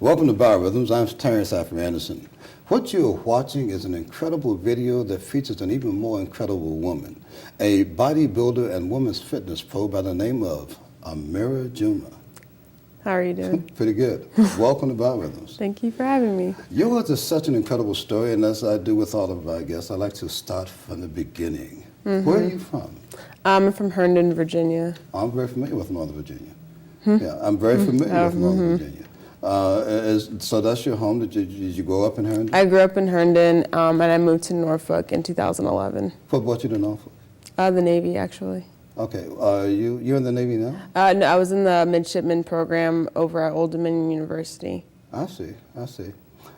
Welcome to Biorhythms. I'm Terrence Anderson. What you are watching is an incredible video that features an even more incredible woman, a bodybuilder and women's fitness pro by the name of Amira Juma. How are you doing? Pretty good. Welcome to Biorhythms. Thank you for having me. Yours is such an incredible story, and as I do with all of our guests, I like to start from the beginning. Where are you from? I'm from Herndon, Virginia. I'm very familiar with Northern Virginia. Yeah, I'm very familiar with Northern Virginia. So that's your home? Did you grow up in Herndon? I grew up in Herndon, and I moved to Norfolk in 2011. What brought you to Norfolk? The Navy, actually. Okay, you're in the Navy now? No, I was in the midshipman program over at Old Dominion University. I see.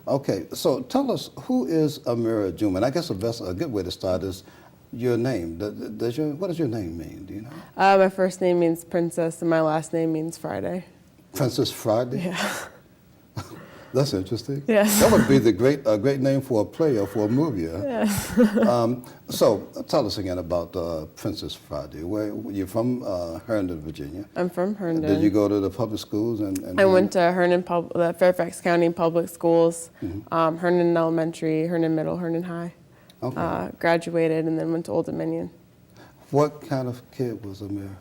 Okay, so tell us, who is Amira Juma? And I guess a good way to start is your name. What does your name mean? Do you know? My first name means princess, and my last name means Friday. Princess Friday? Yeah. That's interesting. Yes. That would be a great name for a play or for a movie. Huh? Yes. So tell us again about Princess Friday. Where you're from? Herndon, Virginia. I'm from Herndon. Did you go to the public schools? I went to the Fairfax County Public Schools, Herndon Elementary, Herndon Middle, Herndon High. Okay. Graduated and then went to Old Dominion. What kind of kid was Amira?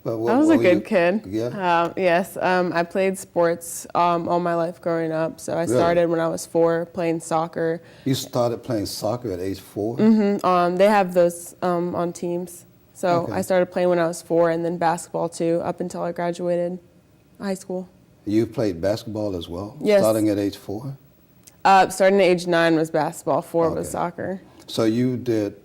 I was a good kid. Yeah? Yes. I played sports all my life growing up. So I started when I was 4 playing soccer. You started playing soccer at age 4? Mm-hmm. They have those on teams. So I started playing when I was 4 and then basketball too up until I graduated high school. You played basketball as well? Yes. Starting at age 4? Starting at age 9 was basketball, 4 was soccer. So you did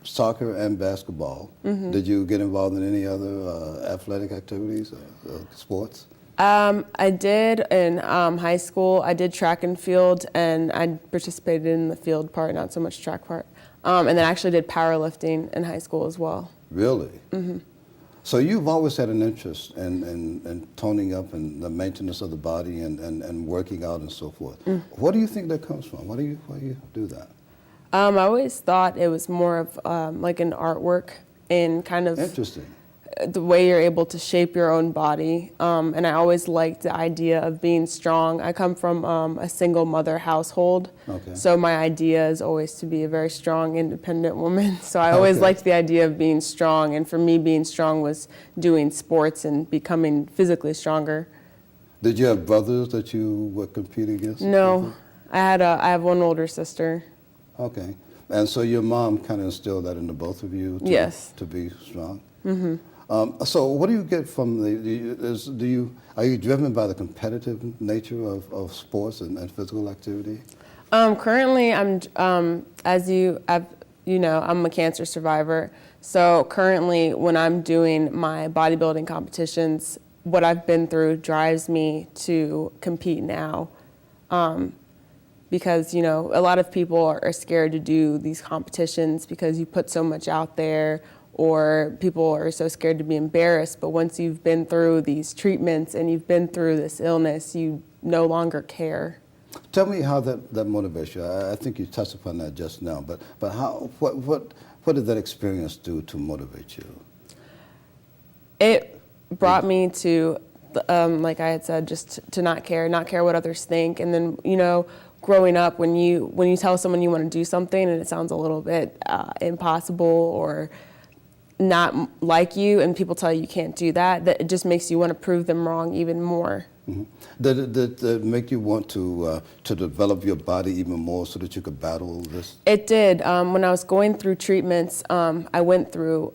soccer and basketball. Did you get involved in any other athletic activities or sports? I did in high school. I did track and field, and I participated in the field part, not so much track part. And then I actually did powerlifting in high school as well. Really? Mm-hmm. So you've always had an interest in toning up and the maintenance of the body and working out and so forth. What do you think that comes from? Why do you do that? I always thought it was more of like an artwork and kind of interesting. The way you're able to shape your own body. And I always liked the idea of being strong. I come from a single mother household. Okay. So my idea is always to be a very strong, independent woman. So I always liked the idea of being strong. And for me, being strong was doing sports and becoming physically stronger. Did you have brothers that you would compete against? No. I have one older sister. Okay. And so your mom kind of instilled that into both of you to be strong? Mm-hmm. So what do you get from are you driven by the competitive nature of sports and physical activity? Currently, I'm I'm a cancer survivor. So currently, when I'm doing my bodybuilding competitions, what I've been through drives me to compete now. Because, a lot of people are scared to do these competitions because you put so much out there, or people are so scared to be embarrassed. But once you've been through these treatments and you've been through this illness, you no longer care. Tell me how that motivates you. I think you touched upon that just now, but what did that experience do to motivate you? It brought me to, like I had said, just to not care what others think. And then, growing up, when you tell someone you want to do something and it sounds a little bit impossible or not like you, and people tell you can't do that it just makes you want to prove them wrong even more. Mm-hmm. Did it make you want to develop your body even more so that you could battle this? It did. When I was going through treatments, I went through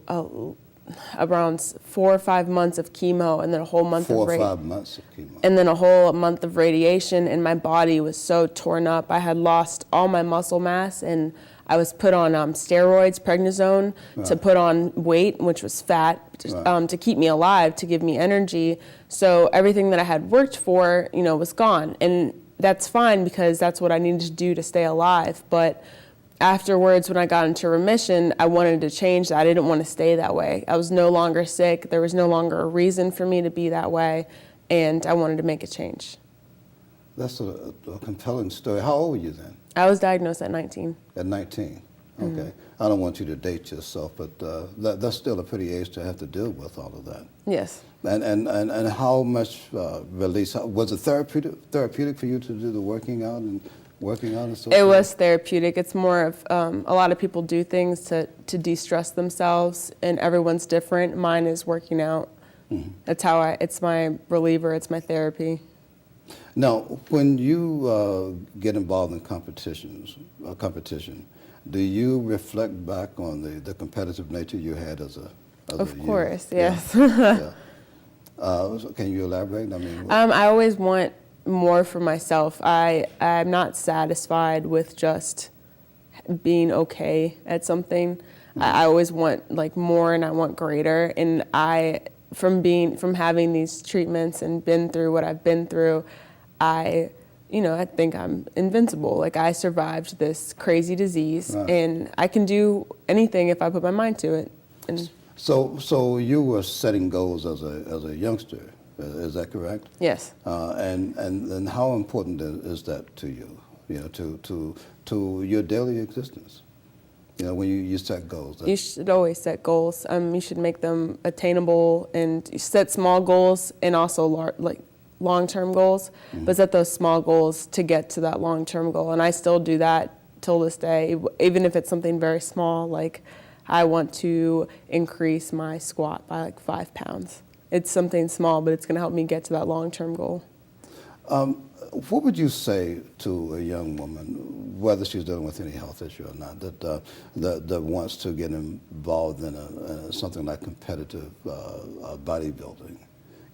around 4 or 5 months of chemo, and then a whole month of 4 or 5 months of chemo. And then a whole month of radiation, and my body was so torn up. I had lost all my muscle mass, and I was put on steroids, prednisone, to put on weight, which was fat, to keep me alive, to give me energy. So everything that I had worked for, was gone. And that's fine because that's what I needed to do to stay alive. But afterwards, when I got into remission, I wanted to change that. I didn't want to stay that way. I was no longer sick. There was no longer a reason for me to be that way. And I wanted to make a change. That's a compelling story. How old were you then? I was diagnosed at 19. At 19. Okay. I don't want you to date yourself, but that's still a pretty age to have to deal with all of that. Yes. And how much release, was it therapeutic for you to do the working out and so forth? It was therapeutic. It's more of, a lot of people do things to de-stress themselves, and everyone's different. Mine is working out. That's how it's my reliever, it's my therapy. Now, when you get involved in competition, do you reflect back on the competitive nature you had as a Of youth? course, yes. Yeah. So can you elaborate? I mean, I always want more for myself. I'm not satisfied with just being okay at something. I always want like more, and I want greater. And from having these treatments and been through what I've been through, I think I'm invincible. Like, I survived this crazy disease, and I can do anything if I put my mind to it. And so you were setting goals as a youngster, is that correct? yes. And how important is that to you? To your daily existence. When you set goals. You should always set goals. You should make them attainable, and you set small goals and also long-term goals, but set those small goals to get to that long-term goal. And I still do that till this day, even if it's something very small, like I want to increase my squat by like 5 pounds. It's something small, but it's going to help me get to that long-term goal. What would you say to a young woman, whether she's dealing with any health issue or not, that wants to get involved in something like competitive bodybuilding?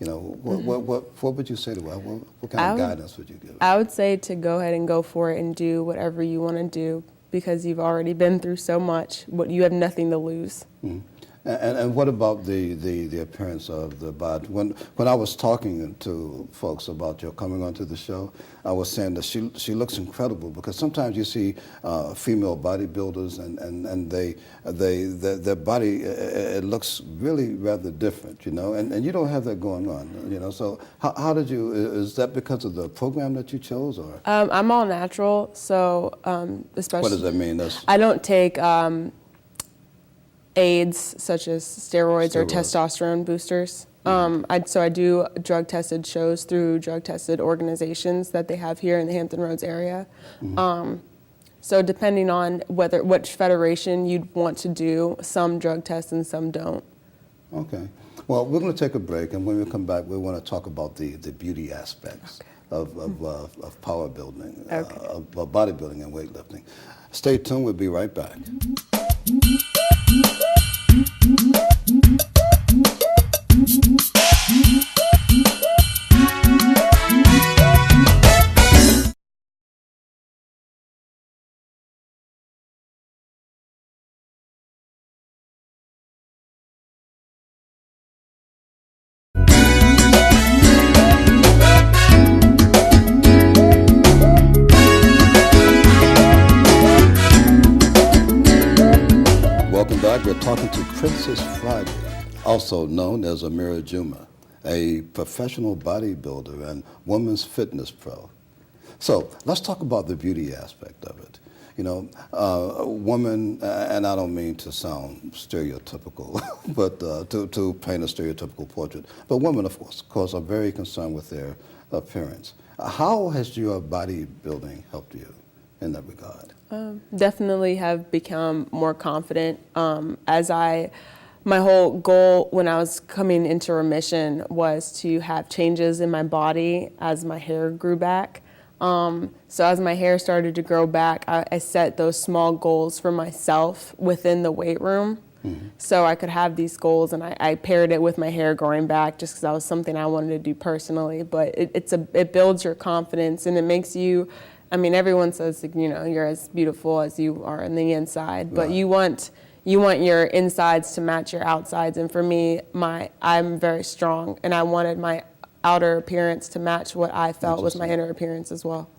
What would you say to her? What kind of guidance would you give her? I would say to go ahead and go for it and do whatever you want to do, because you've already been through so much. You have nothing to lose. And what about the appearance of the body? When I was talking to folks about your coming onto the show, I was saying that she looks incredible, because sometimes you see female bodybuilders and their body, it looks really rather different, and you don't have that going on, So how did you? Is that because of the program that you chose, or? I'm all natural, so especially. What does that mean? I don't take aids such as steroids or testosterone boosters. So I do drug-tested shows through drug-tested organizations that they have here in the Hampton Roads area. So depending on which federation you'd want to do, some drug tests and some don't. Okay. Well, we're going to take a break, and when we come back, we want to talk about the beauty aspects of power building, of bodybuilding and weightlifting. Stay tuned. We'll be right back. We're talking to Princess Friday, also known as Amira Juma, a professional bodybuilder and women's fitness pro. So let's talk about the beauty aspect of it. Women, and I don't mean to sound stereotypical, but to paint a stereotypical portrait, but women, of course, are very concerned with their appearance. How has your bodybuilding helped you in that regard? Definitely have become more confident. My whole goal when I was coming into remission was to have changes in my body as my hair grew back. So as my hair started to grow back, I set those small goals for myself within the weight room. So I could have these goals, and I paired it with my hair growing back just because that was something I wanted to do personally. But it builds your confidence, and it makes you, everyone says, you're as beautiful as you are on the inside, but you want your insides to match your outsides. And for me, I'm very strong, and I wanted my outer appearance to match what I felt was my inner appearance as well.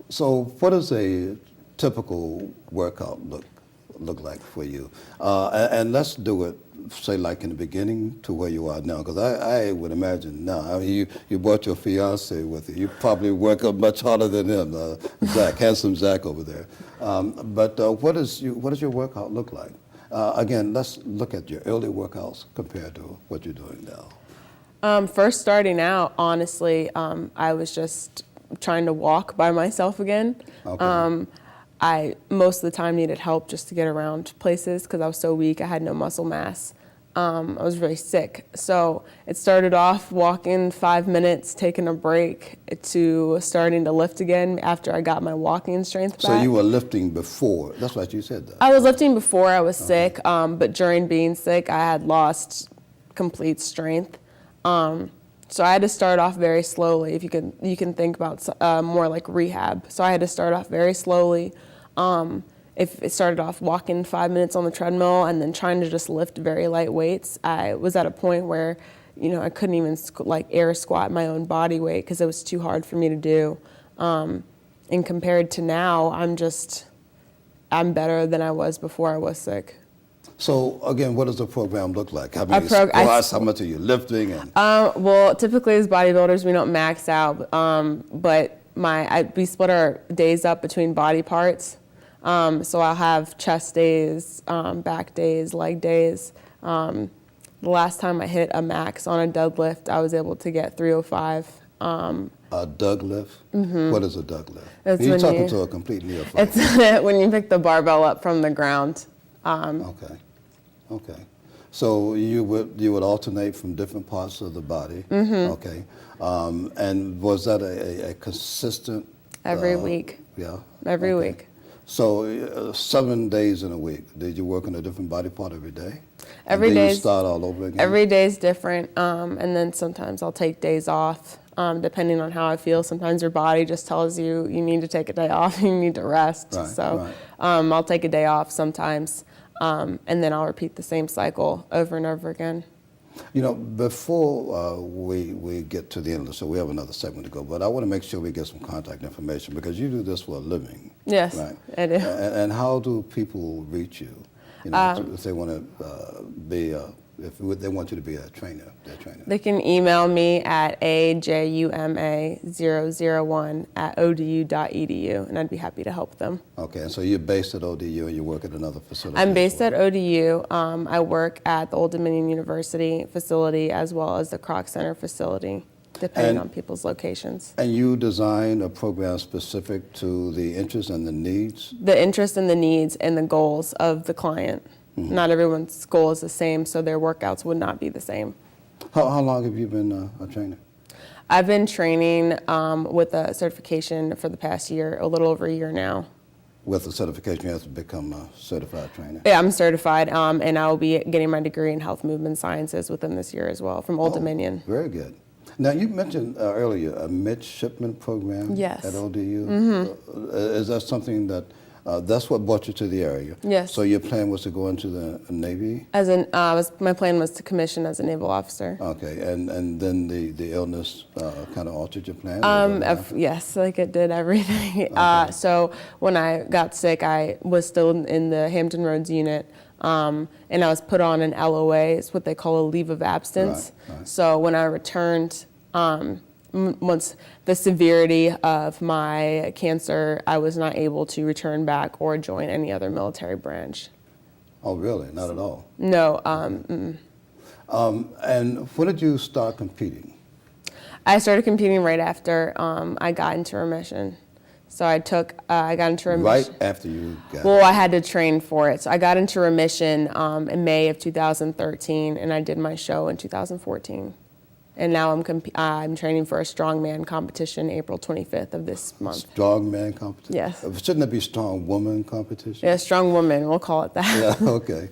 So what does a typical workout look like for you? And let's do it, say, like in the beginning to where you are now, because I would imagine now, I mean, you brought your fiance with you. You probably work up much harder than him, Zach, handsome Zach over there. But what does your workout look like? Again, let's look at your early workouts compared to what you're doing now. First starting out, honestly, I was just trying to walk by myself again. Okay. I most of the time needed help just to get around places because I was so weak. I had no muscle mass. I was very sick. So it started off walking 5 minutes, taking a break, to starting to lift again after I got my walking strength back. So you were lifting before. That's what you said, though. I was lifting before I was sick, but during being sick, I had lost complete strength. So I had to start off very slowly. If you can think about more like rehab. So I had to start off very slowly. If it started off walking 5 minutes on the treadmill and then trying to just lift very light weights, I was at a point where, I couldn't even like air squat my own body weight because it was too hard for me to do. And compared to now, I'm better than I was before I was sick. So again, what does the program look like? How many squats? How much are you lifting? And well, typically as bodybuilders, we don't max out, but we split our days up between body parts. So I'll have chest days, back days, leg days. The last time I hit a max on a deadlift, I was able to get 305. A deadlift? Mm-hmm. What is a deadlift? You're talking to a complete neophyte. It's when you pick the barbell up from the ground. Okay. So you would alternate from different parts of the body. Mm-hmm. Okay. And was that a consistent? Every week. Yeah. Every week. So 7 days in a week. Did you work on a different body part every day? Every day. You start all over again. Every day is different, and then sometimes I'll take days off, depending on how I feel. Sometimes your body just tells you need to take a day off, you need to rest. Right. I'll take a day off sometimes, and then I'll repeat the same cycle over and over again. Before we get to the end of the show, we have another segment to go, but I want to make sure we get some contact information because you do this for a living. Yes, right? I do. And how do people reach you? If they want to if they want you to be a trainer, their trainer. They can email me at ajuma001@odu.edu, and I'd be happy to help them. Okay, and so you're based at ODU and you work at another facility? I'm based at ODU. I work at the Old Dominion University facility as well as the Kroc Center facility, depending on people's locations. And you design a program specific to the interests and the needs? The interests and the needs and the goals of the client. Mm-hmm. Not everyone's goal is the same, so their workouts would not be the same. How long have you been a trainer? I've been training with a certification for the past year, a little over a year now. With the certification, you have to become a certified trainer? Yeah, I'm certified, and I will be getting my degree in health movement sciences within this year as well from Old Dominion. Very good. Now, you mentioned earlier a midshipman program yes. at ODU. Mm-hmm. Is that something that, that's what brought you to the area? Yes. So your plan was to go into the Navy? My plan was to commission as a naval officer. Okay, and then the illness kind of altered your plan? Yes, like it did everything. Okay. So when I got sick, I was still in the Hampton Roads unit. And I was put on an LOA, it's what they call a leave of absence. Right. So when I returned, once the severity of my cancer, I was not able to return back or join any other military branch. Oh, really? Not at all? No. And when did you start competing? I started competing right after I got into remission. So I got into remission. Right after you got Well, I had to train for it. So I got into remission in May of 2013, and I did my show in 2014. And now I'm training for a strongman competition April 25th of this month. Strongman competition? Yes. Shouldn't it be strong woman competition? Yeah, strong woman, we'll call it that. Yeah, okay.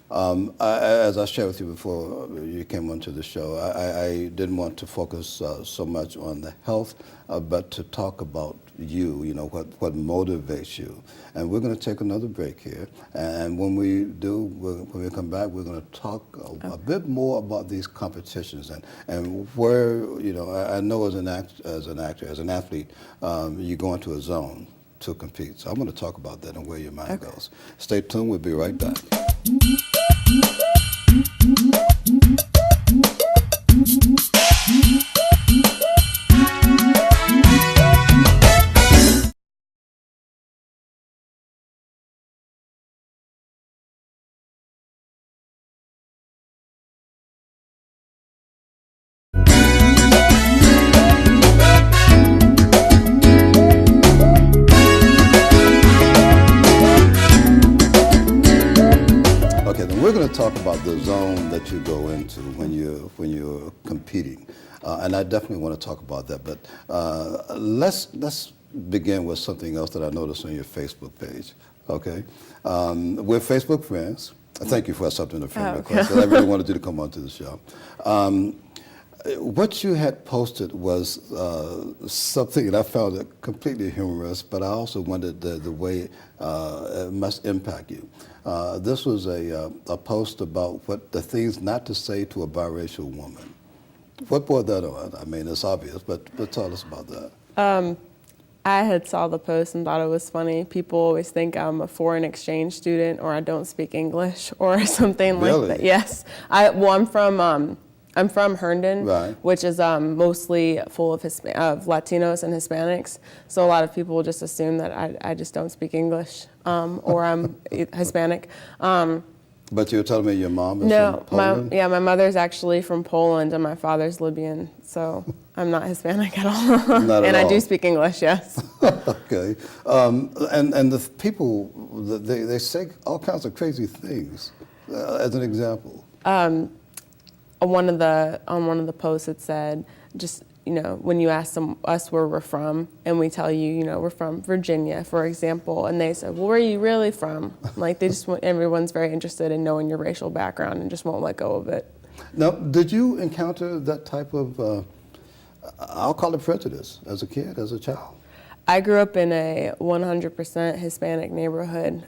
As I shared with you before you came onto the show, I didn't want to focus so much on the health, but to talk about you, what motivates you. And we're going to take another break here. And when we do, when we come back, we're going to talk a bit more about these competitions and where, I know as an athlete, you go into a zone. to compete. So I'm going to talk about that and where your mind goes. Stay tuned. We'll be right back. We're going to talk about the zone that you go into when you're competing, and I definitely want to talk about that. But let's begin with something else that I noticed on your Facebook page. Okay, we're Facebook friends. Thank you for accepting the friend request. I really wanted you to come onto the show. What you had posted was something, and I found it completely humorous, but I also wondered the way it must impact you. This was a post about what the things not to say to a biracial woman. What brought that on? I mean, it's obvious, but tell us about that. I had saw the post and thought it was funny. People always think I'm a foreign exchange student or I don't speak English or something like that. Yes. I'm from Herndon, right, which is mostly full of Latinos and Hispanics. So a lot of people will just assume that I just don't speak English or I'm Hispanic. But you're telling me your mom is from Poland? My mother's actually from Poland and my father's Libyan. So I'm not Hispanic at all. Not at and all. I do speak English, yes. Okay. And the people, they say all kinds of crazy things, as an example. On one of the posts it said, just, when you ask us where we're from and we tell you, we're from Virginia, for example, and they said, well, where are you really from? Like everyone's very interested in knowing your racial background and just won't let go of it. Now, did you encounter that type of, I'll call it prejudice, as a kid, as a child? I grew up in a 100% Hispanic neighborhood,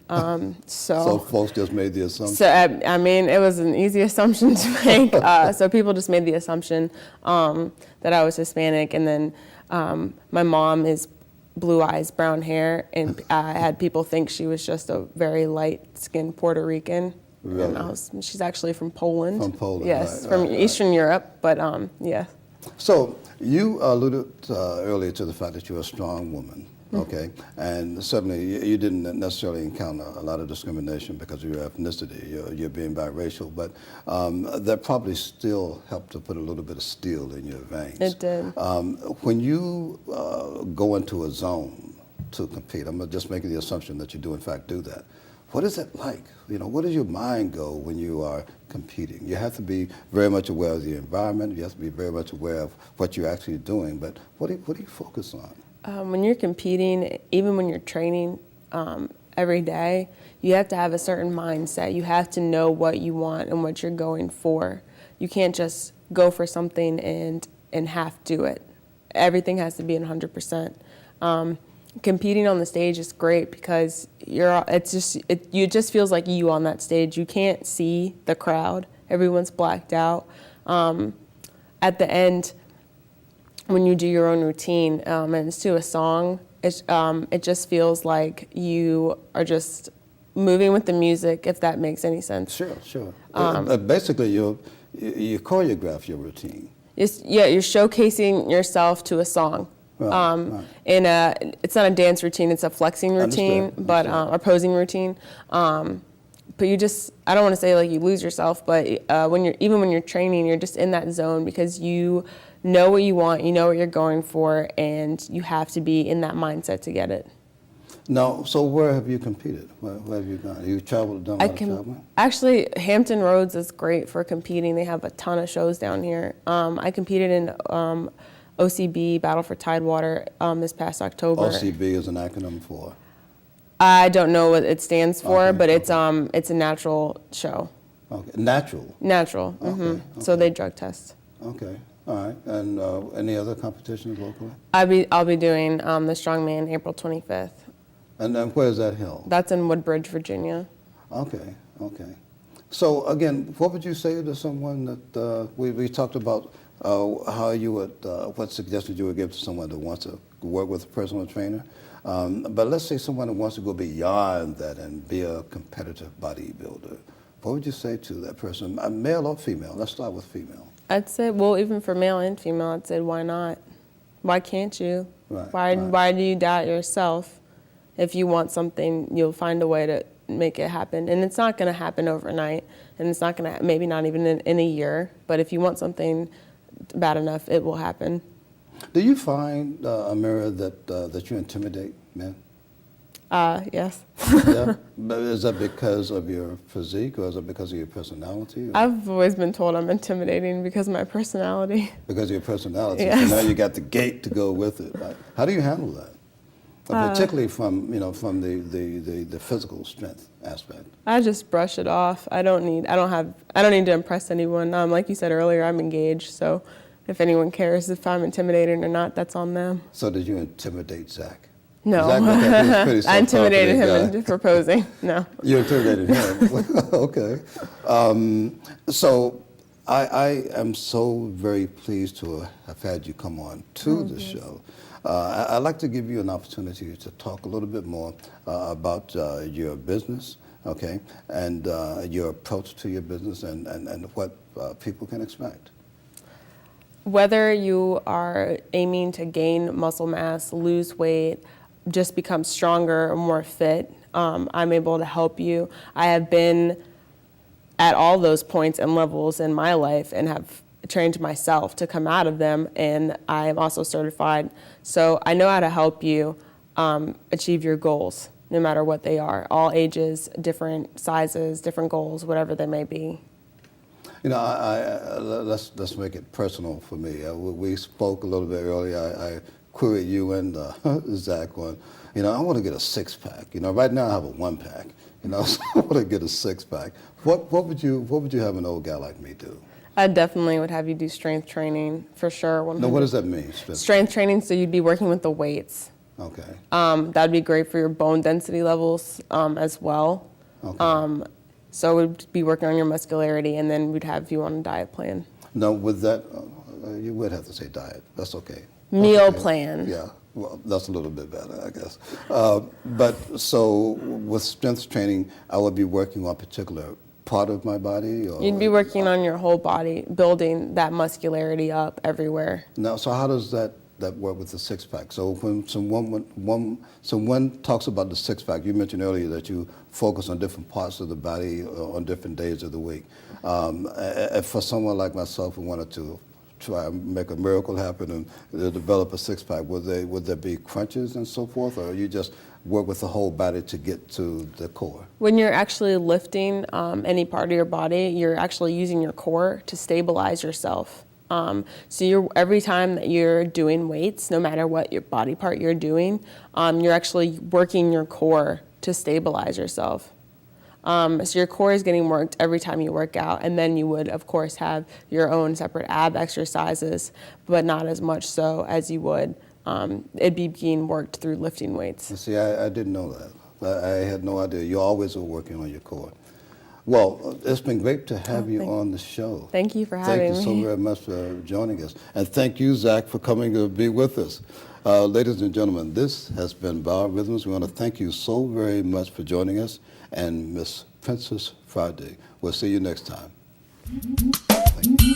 so folks just made the assumption. So I mean, it was an easy assumption to make. So people just made the assumption that I was Hispanic, and then my mom is blue eyes, brown hair, and I had people think she was just a very light-skinned Puerto Rican. Really? And she's actually from Poland. From Poland, yes, right, from right, Eastern Europe, but yeah. So you alluded earlier to the fact that you're a strong woman, okay? And certainly you didn't necessarily encounter a lot of discrimination because of your ethnicity, you're being biracial, but that probably still helped to put a little bit of steel in your veins. It did. When you go into a zone to compete, I'm just making the assumption that you do in fact do that. What is it like? Where does your mind go when you are competing? You have to be very much aware of the environment. You have to be very much aware of what you're actually doing. But what do you focus on? When you're competing, even when you're training every day, you have to have a certain mindset. You have to know what you want and what you're going for. You can't just go for something and half do it. Everything has to be 100%. Competing on the stage is great because it just feels like you on that stage. You can't see the crowd. Everyone's blacked out. At the end, when you do your own routine and it's to a song, it just feels like you are just moving with the music, if that makes any sense. Sure. Basically, you choreograph your routine. You're showcasing yourself to a song. Right. It's not a dance routine, it's a flexing routine, but a posing routine. But I don't want to say like you lose yourself, but when you're training, you're just in that zone because you know what you want, you know what you're going for, and you have to be in that mindset to get it. Now, so where have you competed? Where have you gone? You traveled, done a lot of traveling? Actually, Hampton Roads is great for competing. They have a ton of shows down here. I competed in OCB, Battle for Tidewater, this past October. OCB is an acronym for? I don't know what it stands for, but it's a natural show. Okay, natural? Natural, Okay. So they drug test. Okay, all right. And any other competitions locally? I'll be doing the Strongman April 25th. And then where's that held? That's in Woodbridge, Virginia. Okay. So again, what would you say to someone that we talked about how you would, what suggestions you would give to someone that wants to work with a personal trainer? But let's say someone who wants to go beyond that and be a competitive bodybuilder. What would you say to that person, male or female? Let's start with female. I'd say, well, even for male and female, I'd say, why not? Why can't you? Right, Why do you doubt yourself? If you want something, you'll find a way to make it happen. And it's not going to happen overnight, and it's not going to, maybe not even in a year, but if you want something bad enough, it will happen. Do you find, Amira, that you intimidate men? Yes. Yeah? But is that because of your physique, or is it because of your personality? Or? I've always been told I'm intimidating because of my personality. Because of your personality. Yes. So now you got the gait to go with it. Right? How do you handle that? Particularly from the physical strength aspect. I just brush it off. I don't need to impress anyone. Like you said earlier, I'm engaged, so if anyone cares if I'm intimidating or not, that's on them. So did you intimidate Zach? No. Zach looked like he was pretty I intimidated him guy. into proposing. No. You intimidated him. Okay. So I am so very pleased to have had you come on to the show. I'd like to give you an opportunity to talk a little bit more about your business, okay, and your approach to your business and what people can expect. Whether you are aiming to gain muscle mass, lose weight, just become stronger or more fit, I'm able to help you. I have been at all those points and levels in my life and have trained myself to come out of them, and I am also certified. So I know how to help you achieve your goals, no matter what they are. All ages, different sizes, different goals, whatever they may be. You know, let's make it personal for me. We spoke a little bit earlier. I queried you and Zach on, you know, I want to get a six-pack. You know, right now I have a one-pack. You know, so I want to get a six-pack. What would you have an old guy like me do? I definitely would have you do strength training for sure. 100%. Now, what does that mean? Strength training, so you'd be working with the weights. Okay. That'd be great for your bone density levels as well. Okay. So we'd be working on your muscularity, and then we'd have you on a diet plan. No, with that, you would have to say diet. That's okay. Meal plan. Yeah, well, that's a little bit better, I guess. But so with strength training, I would be working on a particular part of my body? Or you'd be working on your whole body, building that muscularity up everywhere. Now, so how does that work with the six-pack? So when someone talks about the six-pack, you mentioned earlier that you focus on different parts of the body on different days of the week. For someone like myself who wanted to try and make a miracle happen and develop a six-pack, would there be crunches and so forth, or you just work with the whole body to get to the core? When you're actually lifting any part of your body, you're actually using your core to stabilize yourself. So every time that you're doing weights, no matter what your body part you're doing, you're actually working your core to stabilize yourself. So your core is getting worked every time you work out, and then you would, of course, have your own separate ab exercises, but not as much so as you would. It'd be being worked through lifting weights. See, I didn't know that. I had no idea. You always were working on your core. Well, it's been great to have you on the show. Thank you for having me. Thank you so very much for joining us. And thank you, Zach, for coming to be with us. Ladies and gentlemen, this has been Biorhythms. We want to thank you so very much for joining us. And Miss Princess Friday. We'll see you next time. Thank you.